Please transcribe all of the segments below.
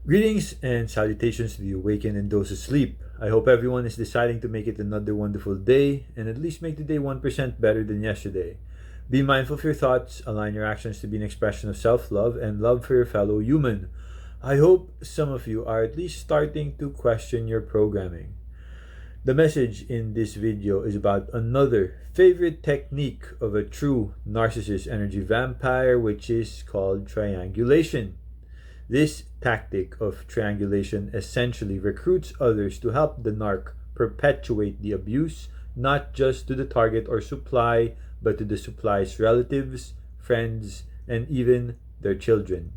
Greetings and salutations to the awakened and those asleep. I hope everyone is deciding to make it another wonderful day and at least make the day 1% better than yesterday. Be mindful of your thoughts, align your actions to be an expression of self love and love for your fellow human. I hope some of you are at least starting to question your programming. The message in this video is about another favorite technique of a true narcissist energy vampire, which is called triangulation. This tactic of triangulation essentially recruits others to help the narc perpetuate the abuse, not just to the target or supply, but to the supply's relatives, friends, and even their children.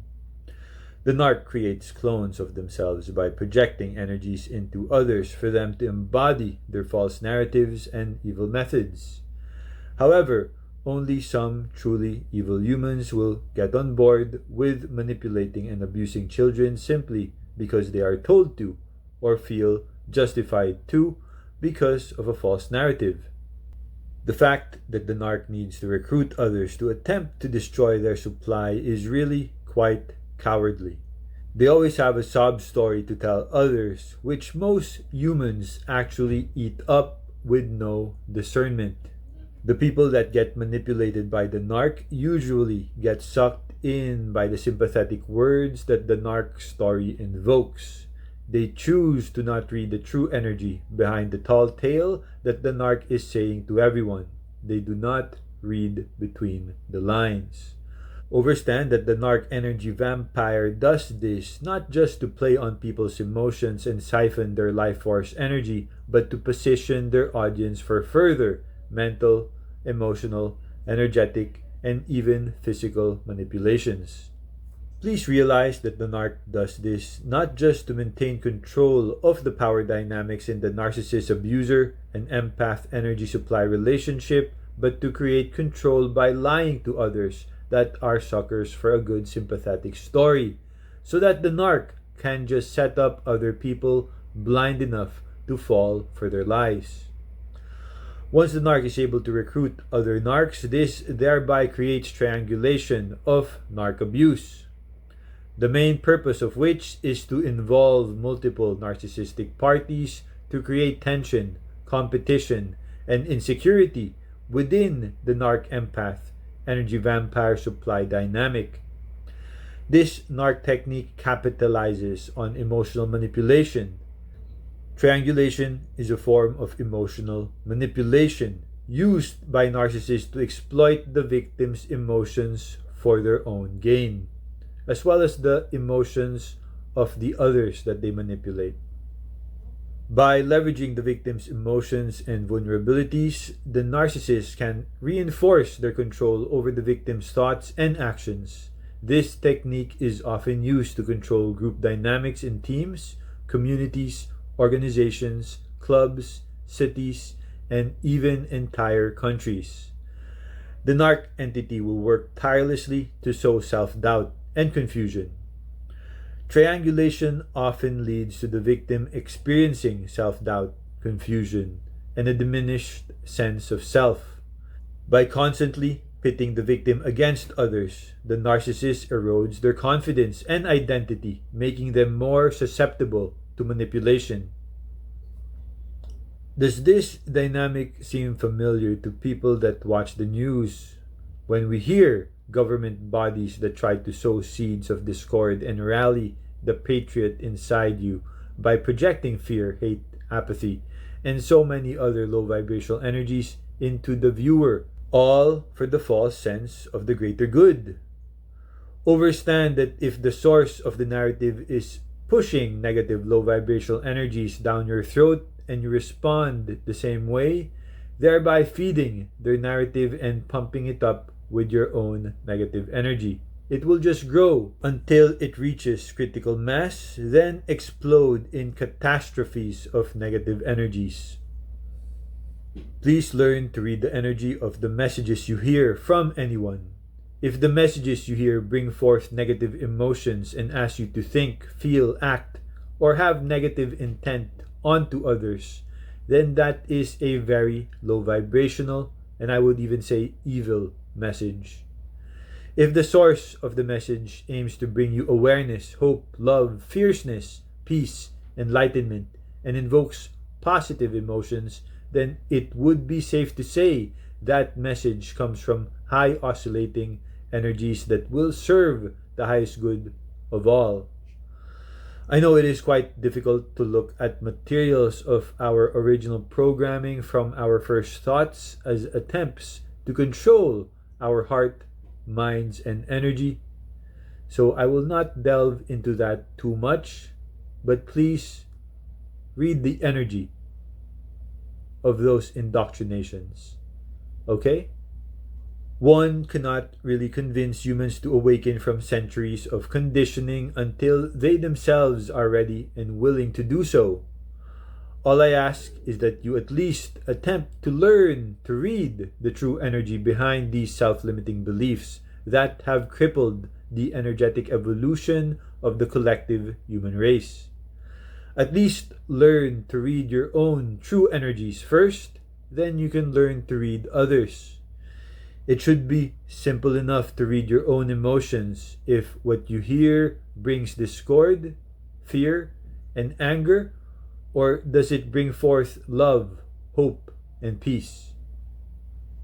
The narc creates clones of themselves by projecting energies into others for them to embody their false narratives and evil methods. However, only some truly evil humans will get on board with manipulating and abusing children simply because they are told to or feel justified to because of a false narrative. The fact that the narc needs to recruit others to attempt to destroy their supply is really quite cowardly. They always have a sob story to tell others, which most humans actually eat up with no discernment. The people that get manipulated by the narc usually get sucked in by the sympathetic words that the narc story invokes. They choose to not read the true energy behind the tall tale that the narc is saying to everyone. They do not read between the lines. Understand that the narc energy vampire does this not just to play on people's emotions and siphon their life force energy, but to position their audience for further mental, emotional, energetic, and even physical manipulations. Please realize that the narc does this not just to maintain control of the power dynamics in the narcissist abuser and empath energy supply relationship, but to create control by lying to others that are suckers for a good sympathetic story, so that the narc can just set up other people blind enough to fall for their lies. Once the narc is able to recruit other narcs, this thereby creates triangulation of narc abuse. The main purpose of which is to involve multiple narcissistic parties to create tension, competition, and insecurity within the narc empath energy vampire supply dynamic. This narc technique capitalizes on emotional manipulation. Triangulation is a form of emotional manipulation used by narcissists to exploit the victim's emotions for their own gain, as well as the emotions of the others that they manipulate. By leveraging the victim's emotions and vulnerabilities, the narcissist can reinforce their control over the victim's thoughts and actions. This technique is often used to control group dynamics in teams, communities, organizations, clubs, cities, and even entire countries. The narc entity will work tirelessly to sow self-doubt and confusion. Triangulation often leads to the victim experiencing self-doubt, confusion, and a diminished sense of self. By constantly pitting the victim against others, the narcissist erodes their confidence and identity, making them more susceptible to manipulation. Does this dynamic seem familiar to people that watch the news? When we hear government bodies that try to sow seeds of discord and rally the patriot inside you by projecting fear, hate, apathy, and so many other low vibrational energies into the viewer, all for the false sense of the greater good. Understand that if the source of the narrative is pushing negative low vibrational energies down your throat and you respond the same way, thereby feeding their narrative and pumping it up with your own negative energy, it will just grow until it reaches critical mass, then explode in catastrophes of negative energies. Please learn to read the energy of the messages you hear from anyone. If the messages you hear bring forth negative emotions and ask you to think, feel, act, or have negative intent onto others, then that is a very low vibrational, and I would even say evil message. If the source of the message aims to bring you awareness, hope, love, fierceness, peace, enlightenment, and invokes positive emotions, then it would be safe to say that message comes from high oscillating energies that will serve the highest good of all. I know it is quite difficult to look at materials of our original programming from our first thoughts as attempts to control our heart, minds, and energy. So I will not delve into that too much, but please read the energy of those indoctrinations. Okay? One cannot really convince humans to awaken from centuries of conditioning until they themselves are ready and willing to do so. All I ask is that you at least attempt to learn to read the true energy behind these self-limiting beliefs that have crippled the energetic evolution of the collective human race. At least learn to read your own true energies first, then you can learn to read others. It should be simple enough to read your own emotions if what you hear brings discord, fear, and anger, or does it bring forth love, hope, and peace?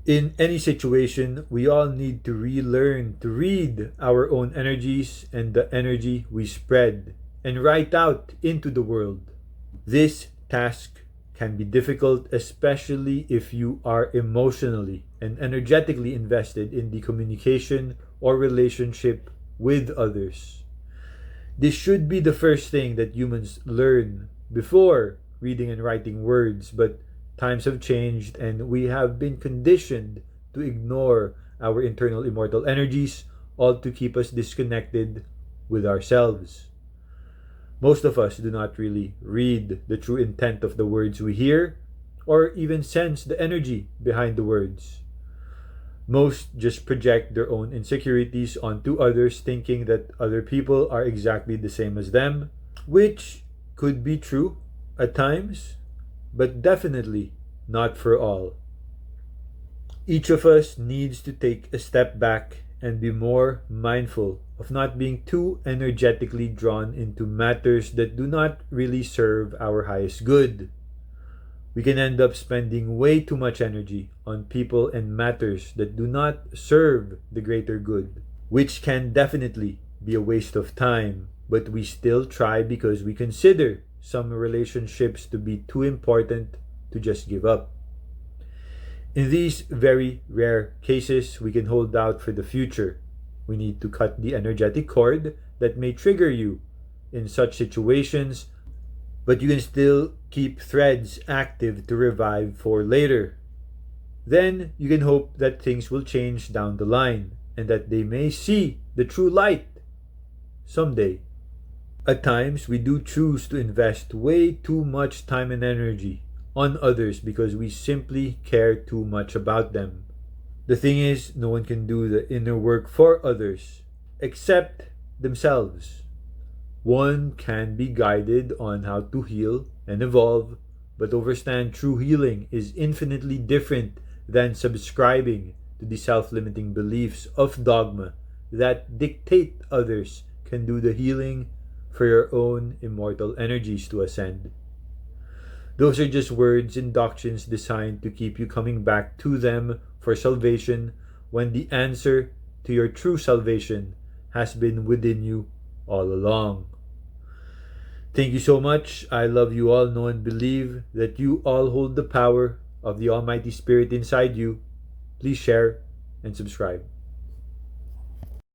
In any situation, we all need to relearn to read our own energies and the energy we spread and write out into the world. This task can be difficult, especially if you are emotionally and energetically invested in the communication or relationship with others. This should be the first thing that humans learn before reading and writing words, but times have changed and we have been conditioned to ignore our internal immortal energies, all to keep us disconnected with ourselves. Most of us do not really read the true intent of the words we hear or even sense the energy behind the words. Most just project their own insecurities onto others, thinking that other people are exactly the same as them, which could be true at times, but definitely not for all. Each of us needs to take a step back and be more mindful of not being too energetically drawn into matters that do not really serve our highest good. We can end up spending way too much energy on people and matters that do not serve the greater good, which can definitely be a waste of time, but we still try because we consider some relationships to be too important to just give up. In these very rare cases, we can hold out for the future. We need to cut the energetic cord that may trigger you in such situations, but you can still keep threads active to revive for later. Then you can hope that things will change down the line and that they may see the true light someday. At times, we do choose to invest way too much time and energy on others because we simply care too much about them. The thing is, no one can do the inner work for others except themselves. One can be guided on how to heal and evolve, but understand true healing is infinitely different than subscribing to the self-limiting beliefs of dogma that dictate others can do the healing for your own immortal energies to ascend. Those are just words and doctrines designed to keep you coming back to them for salvation when the answer to your true salvation has been within you all along. Thank you so much. I love you all. Know and believe that you all hold the power of the Almighty Spirit inside you. Please share and subscribe.